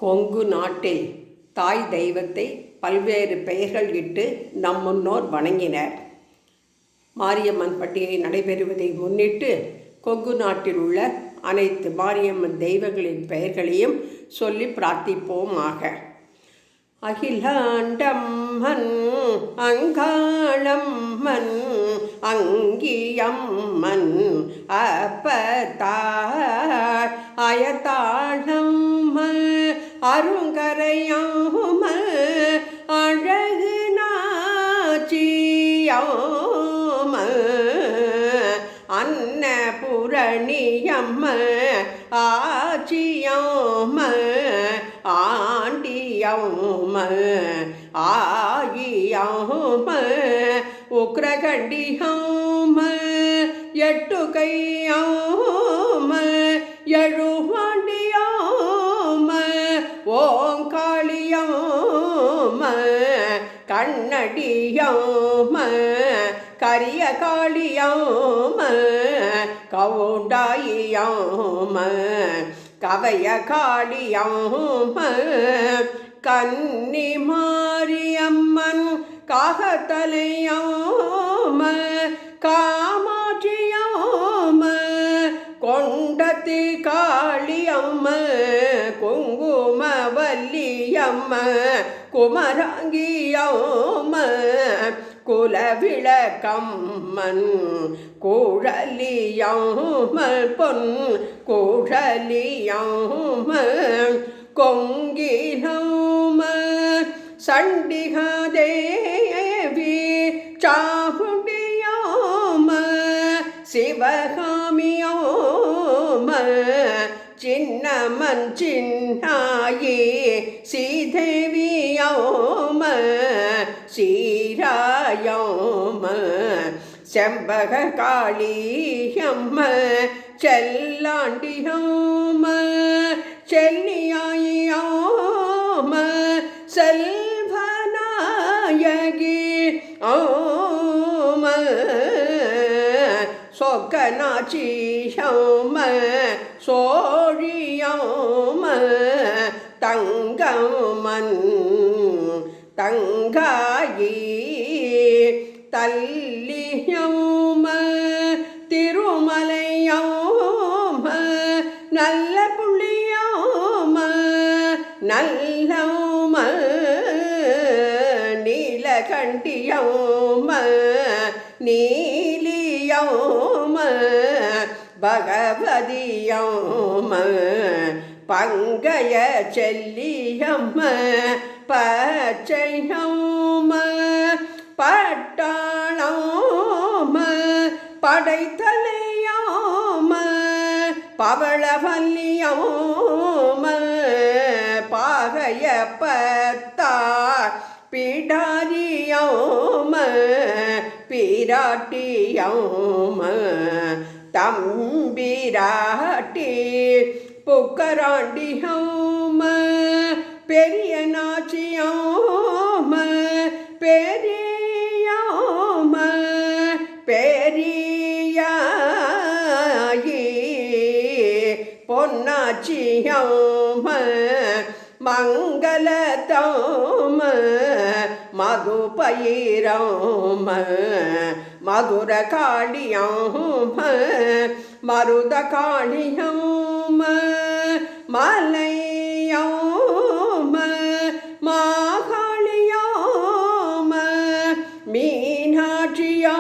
கொங்கு நாட்டில் தாய் தெய்வத்தை பல்வேறு பெயர்கள் இட்டு நம் முன்னோர் வணங்கினர். மாரியம்மன் பண்டிகை நடைபெறுவதை முன்னிட்டு கொங்கு நாட்டில் உள்ள அனைத்து மாரியம்மன் தெய்வங்களின் பெயர்களையும் சொல்லி பிரார்த்திப்போமாக. அகிலாண்டம்மன், அங்காளம்மன், அங்கியம்மன், அப்பத்தாள், அயத்தாளம்மன், அருங்கரையம்மன், அழகு நாச்சியம்மன், அன்னபூரணியம்மன், ஆச்சியம்மன், ஆண்டியம்மன், ஆகியம்மன், உக்ரகண்டியம்மன், எட்டுகையம்மன், எழுவாண்டியம்மன், ஓங்காளியம்மன், கண்ணடியம்மன், கரிய காளியம்மன், கவுண்டாயியம்மன், கவைய காளியம்மன், கன்னி மாரியம்மன், காகத்தலையம்மன், காமாட்சியம்மன், கொண்டத்தி காளியம்மன், குங்குமவல்லியம்மன், குமரங்கியம்மன், குலவிளக்கம்மன், கூழலியம்மன், பொன் கூழலியம்மன், கொங்கிலம்மன், சண்டிகாதேவி, சாமுண்டியம்மன், சிவகாமியம்மன், சின்னம்மன், சின்னாயி, சீதேவியம்மன், சீராயம்மன், செம்பக காளியம்மன், செல்லாண்டியம்மன், செல்லியாயம்மன், செல்வநாயகி அம்மன், சொக்கநாச்சியம்மன், சோழியம்மன், தங்கம்மன், தங்காயி, தல்லியம்மன், திருமலையம்மன், நல்ல புள்ளியம்மன், நல்லம்மன், நீலகண்டியம்மன், நீலியம்மன், பகவதியம்மன், பங்கய செல்லியம்மன், பச்சையம்மன், பட்டாளம்மன், படைத்தலையம்மன், பவளவல்லியம்மன், பாகையப்பத்தார், பிடாரியம்மன், பிராட்டியம்மன், தம்பிராட்டி, புக்கராண்டியம்மன், பெரிய நாச்சியம்மன், பெரியம்மன், பெரியாயி, பொன்னாச்சியம்மன், மங்களத்தம்மன், மதுபயிரம்மன், மதுர காளியம்மன், மருத காளியம்மன், மலையம்மன், மாகாளியம்மன், மீனாட்சியம்மன்,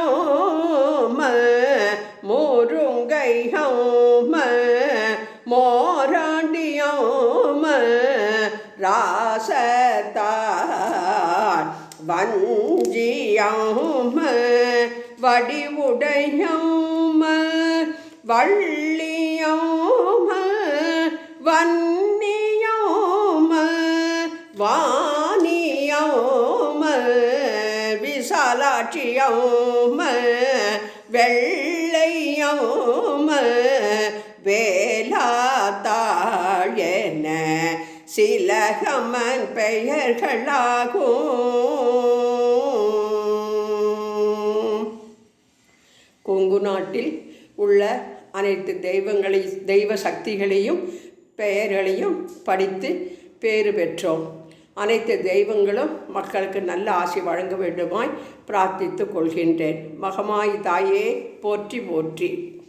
முருங்கையம்மன், மோராண்டியம்மன், ராசத்தார், வஞ்சியம்மன், வடிவுடையம்மன், வள்ளியம்மன், வன்னியம்மன், வாணியம்மன், விசாலாட்சியம்மன், வெள்ளையம்மன், வேலாத்தாள் என சிலகம்மன் பெயர்களாகும். கொங்கு நாட்டில் உள்ள அனைத்து தெய்வ சக்திகளையும் பெயர்களையும் படித்து பேறு பெற்றோம். அனைத்து தெய்வங்களும் மக்களுக்கு நல்ல ஆசி வழங்க வேண்டுமாய் பிரார்த்தித்து கொள்கின்றேன். மகமாயி தாயே போற்றி போற்றி.